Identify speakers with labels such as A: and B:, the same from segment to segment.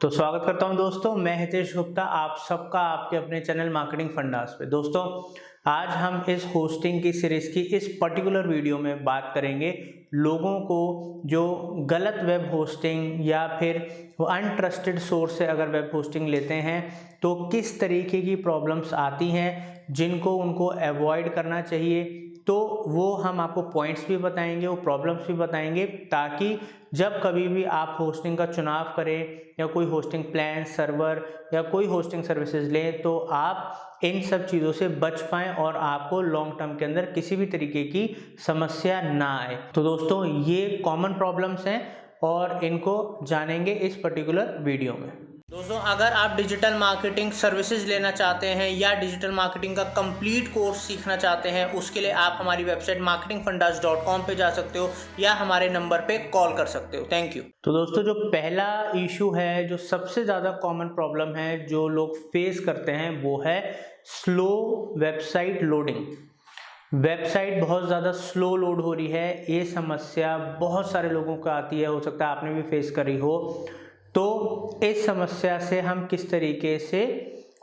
A: तो स्वागत करता हूं दोस्तों, मैं हितेश गुप्ता, आप सबका आपके अपने चैनल मार्केटिंग फंडास पे। दोस्तों आज हम इस होस्टिंग की सीरीज की इस पर्टिकुलर वीडियो में बात करेंगे लोगों को जो गलत वेब होस्टिंग या फिर अनट्रस्टेड सोर्स से अगर वेब होस्टिंग लेते हैं तो किस तरीके की प्रॉब्लम्स आती हैं जिनको उनको अवॉइड करना चाहिए। तो वो हम आपको पॉइंट्स भी बताएंगे, वो प्रॉब्लम्स भी बताएंगे, ताकि जब कभी भी आप होस्टिंग का चुनाव करें या कोई होस्टिंग प्लान, सर्वर या कोई होस्टिंग सर्विसेज लें तो आप इन सब चीज़ों से बच पाएं और आपको लॉन्ग टर्म के अंदर किसी भी तरीके की समस्या ना आए। तो दोस्तों ये कॉमन प्रॉब्लम्स हैं और इनको जानेंगे इस पर्टिकुलर वीडियो में। दोस्तों अगर आप डिजिटल मार्केटिंग सर्विसेज लेना चाहते हैं या डिजिटल मार्केटिंग का कंप्लीट कोर्स सीखना चाहते हैं, उसके लिए आप हमारी वेबसाइट marketingfundas.com पे जा सकते हो या हमारे नंबर पे कॉल कर सकते हो। Thank you. तो दोस्तों जो पहला इशू है, जो सबसे ज़्यादा कॉमन प्रॉब्लम है जो लोग फेस करते हैं, वो है स्लो वेबसाइट लोडिंग। वेबसाइट बहुत ज़्यादा स्लो लोड हो रही है, ये समस्या बहुत सारे लोगों को आती है, हो सकता है आपने भी फेस करी हो। तो इस समस्या से हम किस तरीके से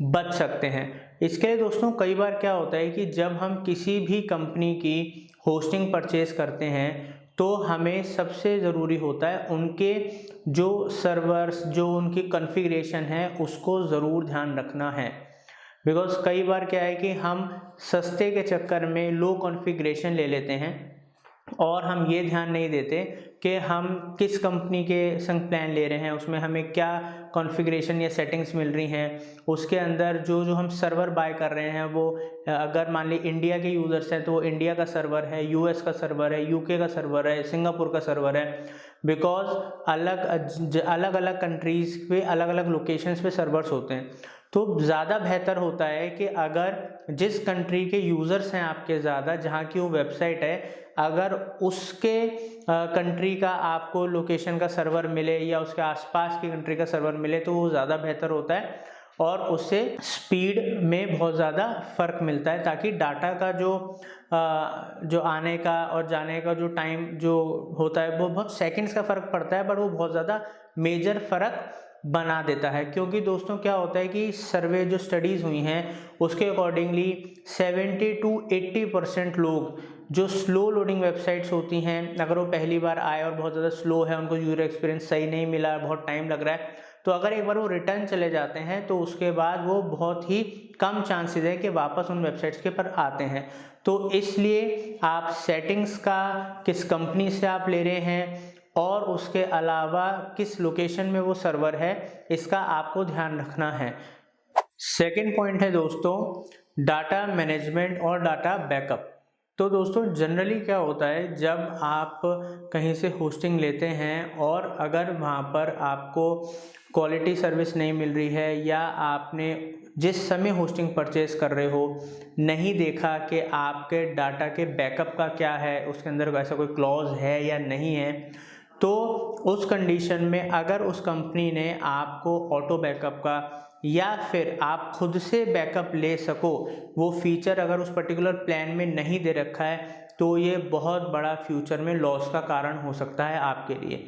A: बच सकते हैं, इसके लिए दोस्तों कई बार क्या होता है कि जब हम किसी भी कंपनी की होस्टिंग परचेज करते हैं तो हमें सबसे ज़रूरी होता है उनके जो सर्वर्स, जो उनकी कॉन्फ़िगरेशन है उसको ज़रूर ध्यान रखना है। बिकॉज कई बार क्या है कि हम सस्ते के चक्कर में लो कॉन्फ़िगरेशन ले लेते हैं और हम ये ध्यान नहीं देते कि हम किस कंपनी के संग प्लान ले रहे हैं, उसमें हमें क्या कॉन्फ़िगरेशन या सेटिंग्स मिल रही हैं, उसके अंदर जो हम सर्वर बाय कर रहे हैं वो अगर मान ली इंडिया के यूज़र्स हैं तो वो इंडिया का सर्वर है, यूएस का सर्वर है, यूके का सर्वर है, सिंगापुर का सर्वर है। बिकॉज अलग अलग कंट्रीज़ पे अलग अलग लोकेशंस पे सर्वर्स होते हैं। तो ज़्यादा बेहतर होता है कि अगर जिस कंट्री के यूज़र्स हैं आपके ज़्यादा, जहाँ की वो वेबसाइट है, अगर उसके कंट्री का आपको लोकेशन का सर्वर मिले या उसके आसपास की कंट्री का सर्वर मिले तो वो ज़्यादा बेहतर होता है और उससे स्पीड में बहुत ज़्यादा फ़र्क मिलता है, ताकि डाटा का जो आने का और जाने का जो टाइम जो होता है वो बहुत सेकंड्स का फ़र्क पड़ता है, बट वो बहुत ज़्यादा मेजर फ़र्क बना देता है। क्योंकि दोस्तों क्या होता है कि सर्वे जो स्टडीज़ हुई हैं उसके अकॉर्डिंगली 70 to 80% लोग जो स्लो लोडिंग वेबसाइट्स होती हैं, अगर वो पहली बार आए और बहुत ज़्यादा स्लो है, उनको यूज़र एक्सपीरियंस सही नहीं मिला, बहुत टाइम लग रहा है, तो अगर एक बार वो रिटर्न चले जाते हैं तो उसके बाद वो बहुत ही कम चांसेस है कि वापस उन वेबसाइट्स के पर आते हैं। तो इसलिए आप सेटिंग्स का किस कंपनी से आप ले रहे हैं और उसके अलावा किस लोकेशन में वो सर्वर है, इसका आपको ध्यान रखना है। सेकेंड पॉइंट है दोस्तों डाटा मैनेजमेंट और डाटा बैकअप। तो दोस्तों जनरली क्या होता है, जब आप कहीं से होस्टिंग लेते हैं और अगर वहाँ पर आपको क्वालिटी सर्विस नहीं मिल रही है या आपने जिस समय होस्टिंग परचेज कर रहे हो नहीं देखा कि आपके डाटा के बैकअप का क्या है, उसके अंदर ऐसा कोई क्लॉज है या नहीं है, तो उस कंडीशन में अगर उस कंपनी ने आपको ऑटो बैकअप का या फिर आप खुद से बैकअप ले सको वो फीचर अगर उस पर्टिकुलर प्लान में नहीं दे रखा है तो ये बहुत बड़ा फ्यूचर में लॉस का कारण हो सकता है आपके लिए।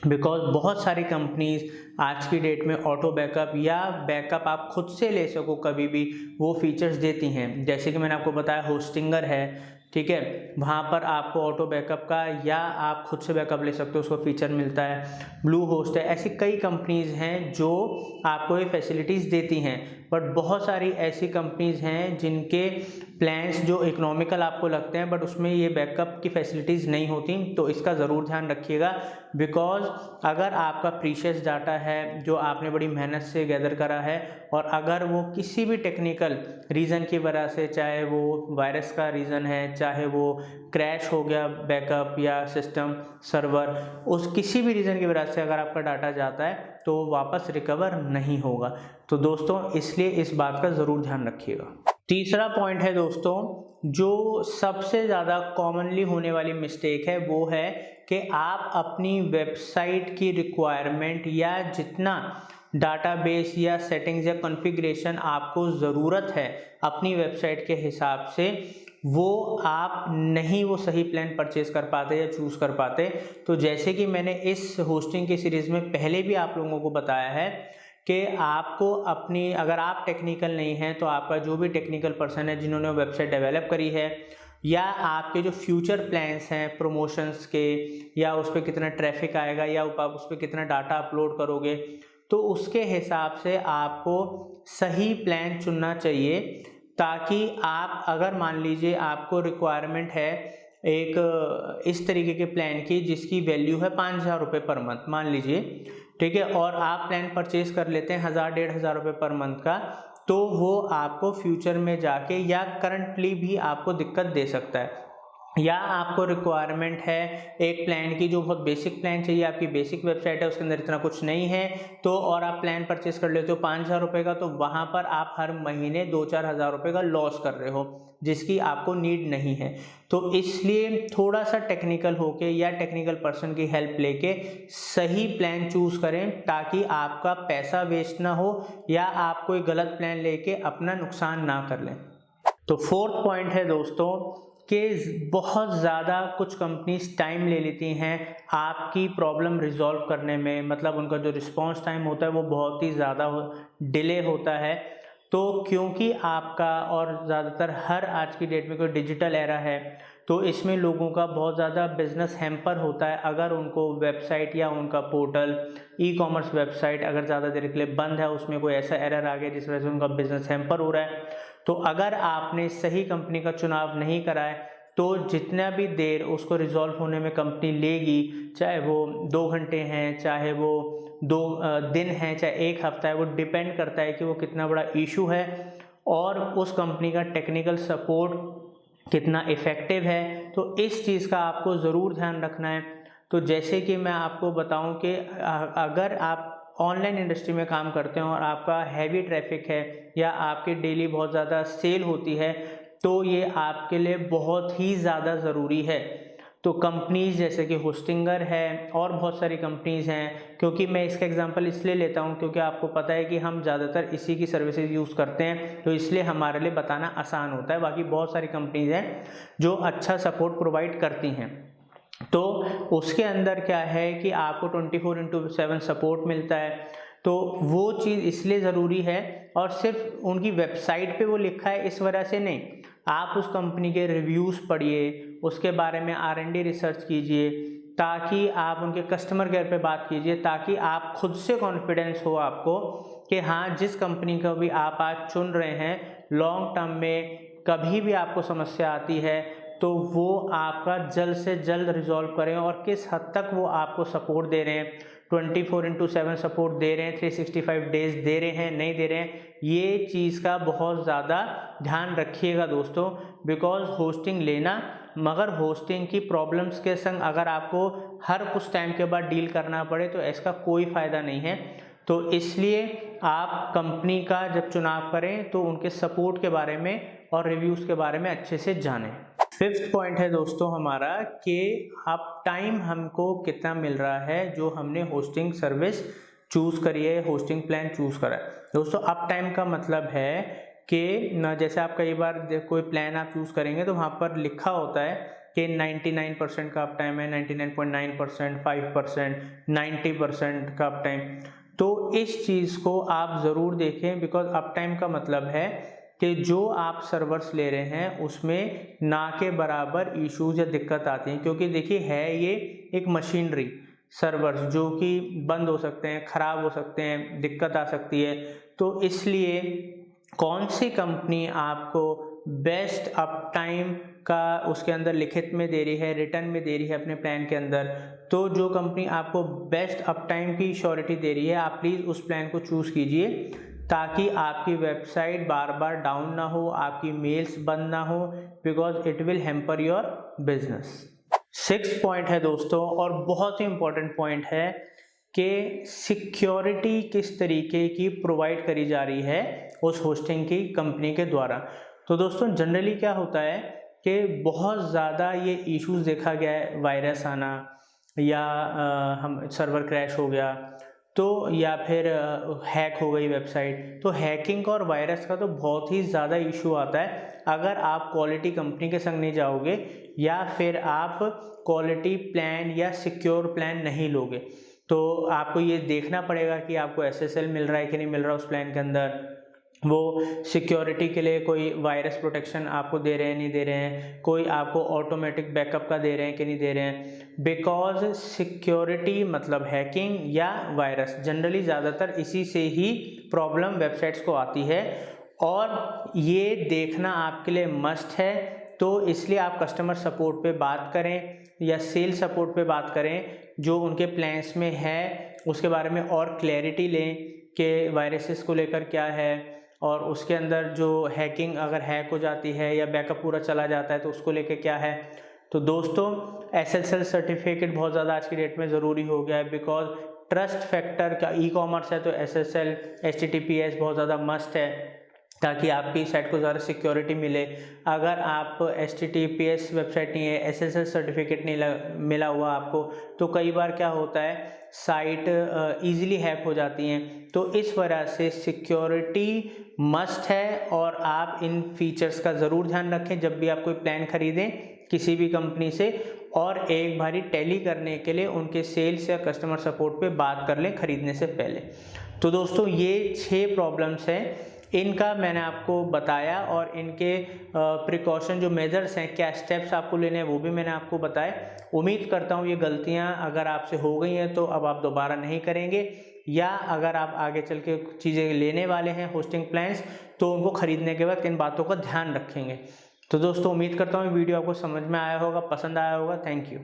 A: बिकॉज बहुत सारी कंपनीज आज की डेट में ऑटो बैकअप या बैकअप आप खुद से ले सको कभी भी वो फीचर्स देती हैं। जैसे कि मैंने आपको बताया होस्टिंगर है, ठीक है, वहाँ पर आपको ऑटो बैकअप का या आप खुद से बैकअप ले सकते हो उसको फीचर मिलता है। ब्लू होस्ट है, ऐसी कई कंपनीज हैं जो आपको ये फैसिलिटीज़ देती हैं, बट बहुत सारी ऐसी कंपनीज हैं जिनके प्लान्स जो इकोनॉमिकल आपको लगते हैं बट उसमें ये बैकअप की फैसिलिटीज़ नहीं होती। तो इसका ज़रूर ध्यान रखिएगा, बिकॉज अगर आपका प्रीशियस डाटा है जो आपने बड़ी मेहनत से गैदर करा है और अगर वो किसी भी टेक्निकल रीज़न की वजह से, चाहे वो वायरस का रीज़न है, चाहे वो क्रैश हो गया बैकअप या सिस्टम सर्वर, उस किसी भी रीज़न की वजह से अगर आपका डाटा जाता है तो वापस रिकवर नहीं होगा। तो दोस्तों इसलिए इस बात का ज़रूर ध्यान रखिएगा। तीसरा पॉइंट है दोस्तों, जो सबसे ज़्यादा कॉमनली होने वाली मिस्टेक है वो है कि आप अपनी वेबसाइट की रिक्वायरमेंट या जितना डाटाबेस या सेटिंग्स या कॉन्फ़िगरेशन आपको ज़रूरत है अपनी वेबसाइट के हिसाब से वो आप नहीं वो सही प्लान परचेज कर पाते या चूज़ कर पाते। तो जैसे कि मैंने इस होस्टिंग की सीरीज़ में पहले भी आप लोगों को बताया है कि आपको अपनी, अगर आप टेक्निकल नहीं हैं तो आपका जो भी टेक्निकल पर्सन है जिन्होंने वेबसाइट डेवलप करी है, या आपके जो फ्यूचर प्लान्स हैं प्रमोशंस के, या उस पर कितना ट्रैफिक आएगा, या आप उस पर कितना डाटा अपलोड करोगे, तो उसके हिसाब से आपको सही प्लान चुनना चाहिए। ताकि आप, अगर मान लीजिए आपको रिक्वायरमेंट है एक इस तरीके के प्लान की जिसकी वैल्यू है 5,000 रुपये पर मंथ मान लीजिए, ठीक है, और आप प्लान परचेज कर लेते हैं 1,000-1,500 रुपये पर मंथ का, तो वो आपको फ्यूचर में जाके या करंटली भी आपको दिक्कत दे सकता है। या आपको रिक्वायरमेंट है एक प्लान की जो बहुत बेसिक प्लान चाहिए, आपकी बेसिक वेबसाइट है उसके अंदर इतना कुछ नहीं है, तो और आप प्लान परचेस कर लेते हो 5,000 रुपये का, तो वहाँ पर आप हर महीने 2-4 हज़ार रुपये का लॉस कर रहे हो जिसकी आपको नीड नहीं है। तो इसलिए थोड़ा सा टेक्निकल होके या टेक्निकल पर्सन की हेल्प लेके सही प्लान चूज़ करें ताकि आपका पैसा वेस्ट ना हो या आप कोई गलत प्लान लेके अपना नुकसान ना कर लें। तो फोर्थ पॉइंट है दोस्तों कि बहुत ज़्यादा कुछ कंपनीज टाइम ले लेती हैं आपकी प्रॉब्लम रिजॉल्व करने में, मतलब उनका जो रिस्पांस टाइम होता है वो बहुत ही ज़्यादा डिले होता है। तो क्योंकि आपका, और ज़्यादातर हर आज की डेट में कोई डिजिटल एरा है, तो इसमें लोगों का बहुत ज़्यादा बिजनेस हैम्पर होता है अगर उनको वेबसाइट या उनका पोर्टल, ई कॉमर्स वेबसाइट अगर ज़्यादा देर के लिए बंद है, उसमें कोई ऐसा एरर आ गया जिस वजह से उनका बिजनेस हैम्पर हो रहा है। तो अगर आपने सही कंपनी का चुनाव नहीं करा है तो जितना भी देर उसको रिजॉल्व होने में कंपनी लेगी, चाहे वो 2 घंटे हैं, चाहे वो 2 दिन हैं, चाहे 1 हफ्ता है, वो डिपेंड करता है कि वो कितना बड़ा इशू है और उस कंपनी का टेक्निकल सपोर्ट कितना इफ़ेक्टिव है। तो इस चीज़ का आपको ज़रूर ध्यान रखना है। तो जैसे कि मैं आपको बताऊं कि अगर आप ऑनलाइन इंडस्ट्री में काम करते हैं और आपका हैवी ट्रैफिक है या आपकी डेली बहुत ज़्यादा सेल होती है, तो ये आपके लिए बहुत ही ज़्यादा ज़रूरी है। तो कंपनीज़ जैसे कि होस्टिंगर है और बहुत सारी कंपनीज़ हैं, क्योंकि मैं इसका एग्जांपल इसलिए लेता हूँ क्योंकि आपको पता है कि हम ज़्यादातर इसी की सर्विसेज यूज़ करते हैं, तो इसलिए हमारे लिए बताना आसान होता है। बाकी बहुत सारी कंपनीज़ हैं जो अच्छा सपोर्ट प्रोवाइड करती हैं। तो उसके अंदर क्या है कि आपको 24/7 सपोर्ट मिलता है। तो वो चीज़ इसलिए ज़रूरी है, और सिर्फ उनकी वेबसाइट पे वो लिखा है इस वजह से नहीं, आप उस कंपनी के रिव्यूज़ पढ़िए, उसके बारे में R&D रिसर्च कीजिए, ताकि आप उनके कस्टमर केयर पे बात कीजिए, ताकि आप खुद से कॉन्फिडेंस हो आपको कि हाँ, जिस कंपनी को भी आप आज चुन रहे हैं, लॉन्ग टर्म में कभी भी आपको समस्या आती है तो वो आपका जल्द से जल्द रिजॉल्व करें, और किस हद तक वो आपको सपोर्ट दे रहे हैं, 24/7 सपोर्ट दे रहे हैं, 365 डेज दे रहे हैं, नहीं दे रहे हैं, ये चीज़ का बहुत ज़्यादा ध्यान रखिएगा दोस्तों। बिकॉज होस्टिंग लेना, मगर होस्टिंग की प्रॉब्लम्स के संग अगर आपको हर कुछ टाइम के बाद डील करना पड़े तो इसका कोई फ़ायदा नहीं है। तो इसलिए आप कंपनी का जब चुनाव करें तो उनके सपोर्ट के बारे में और रिव्यूज़ के बारे में अच्छे से जानें। फिफ्थ पॉइंट है दोस्तों हमारा कि अप टाइम हमको कितना मिल रहा है जो हमने होस्टिंग सर्विस चूज़ करी है, होस्टिंग प्लान चूज़ करा है। दोस्तों अप टाइम का मतलब है कि न, जैसे आप कई बार कोई प्लान आप चूज़ करेंगे तो वहाँ पर लिखा होता है कि 99% का अप टाइम है, 99.9%, 5%, 90% का अप टाइम। तो इस चीज़ को आप ज़रूर देखें, बिकॉज अप टाइम का मतलब है कि जो आप सर्वर्स ले रहे हैं उसमें ना के बराबर इश्यूज या दिक्कत आती हैं। क्योंकि देखिए है ये एक मशीनरी, सर्वर्स जो कि बंद हो सकते हैं, ख़राब हो सकते हैं, दिक्कत आ सकती है। तो इसलिए कौन सी कंपनी आपको बेस्ट अप टाइम का उसके अंदर लिखित में दे रही है, रिटर्न में दे रही है अपने प्लान के अंदर, तो जो कंपनी आपको बेस्ट अप टाइम की श्योरिटी दे रही है आप प्लीज़ उस प्लान को चूज़ कीजिए, ताकि आपकी वेबसाइट बार बार डाउन ना हो, आपकी मेल्स बंद ना हो, because it will hamper your business. 6th point है दोस्तों, और बहुत ही इंपॉर्टेंट पॉइंट है कि सिक्योरिटी किस तरीके की प्रोवाइड करी जा रही है उस होस्टिंग की कंपनी के द्वारा। तो दोस्तों जनरली क्या होता है कि बहुत ज़्यादा ये इश्यूज देखा गया है, वायरस आना या हम सर्वर क्रैश हो गया, तो या फिर हैक हो गई वेबसाइट, तो हैकिंग और वायरस का तो बहुत ही ज़्यादा इशू आता है अगर आप क्वालिटी कंपनी के संग नहीं जाओगे या फिर आप क्वालिटी प्लान या सिक्योर प्लान नहीं लोगे। तो आपको ये देखना पड़ेगा कि आपको SSL मिल रहा है कि नहीं मिल रहा उस प्लान के अंदर, वो सिक्योरिटी के लिए कोई वायरस प्रोटेक्शन आपको दे रहे हैं नहीं दे रहे हैं, कोई आपको ऑटोमेटिक बैकअप का दे रहे हैं कि नहीं दे रहे हैं। बिकॉज सिक्योरिटी मतलब हैकिंग या वायरस, जनरली ज़्यादातर इसी से ही प्रॉब्लम वेबसाइट्स को आती है और ये देखना आपके लिए मस्ट है। तो इसलिए आप कस्टमर सपोर्ट पे बात करें या सेल सपोर्ट पे बात करें जो उनके प्लान्स में है, उसके बारे में और क्लैरिटी लें कि वायरसेस को लेकर क्या है और उसके अंदर जो हैकिंग अगर हैक हो जाती है या बैकअप पूरा चला जाता है तो उसको लेके क्या है। तो दोस्तों SSL सर्टिफिकेट बहुत ज़्यादा आज की डेट में ज़रूरी हो गया है, बिकॉज ट्रस्ट फैक्टर का ई-कॉमर्स है तो SSL HTTPS बहुत ज़्यादा मस्ट है ताकि आपकी साइट को ज़्यादा सिक्योरिटी मिले। अगर आप HTTPS वेबसाइट नहीं है, SSL सर्टिफिकेट नहीं मिला हुआ आपको, तो कई बार क्या होता है साइट इजीली हैक हो जाती हैं। तो इस वजह से सिक्योरिटी मस्ट है और आप इन फीचर्स का ज़रूर ध्यान रखें जब भी आप कोई प्लान खरीदें किसी भी कंपनी से, और एक बारी टैली करने के लिए उनके सेल्स या कस्टमर सपोर्ट पे बात कर लें खरीदने से पहले। तो दोस्तों ये 6 प्रॉब्लम्स हैं, इनका मैंने आपको बताया और इनके प्रिकॉशन जो मेजर्स हैं, क्या स्टेप्स आपको लेने हैं वो भी मैंने आपको बताया। उम्मीद करता हूँ ये गलतियाँ अगर आपसे हो गई हैं तो अब आप दोबारा नहीं करेंगे, या अगर आप आगे चल के चीज़ें लेने वाले हैं होस्टिंग प्लान्स तो उनको ख़रीदने के बाद इन बातों का ध्यान रखेंगे। तो दोस्तों उम्मीद करता हूँ वीडियो आपको समझ में आया होगा, पसंद आया होगा। Thank you.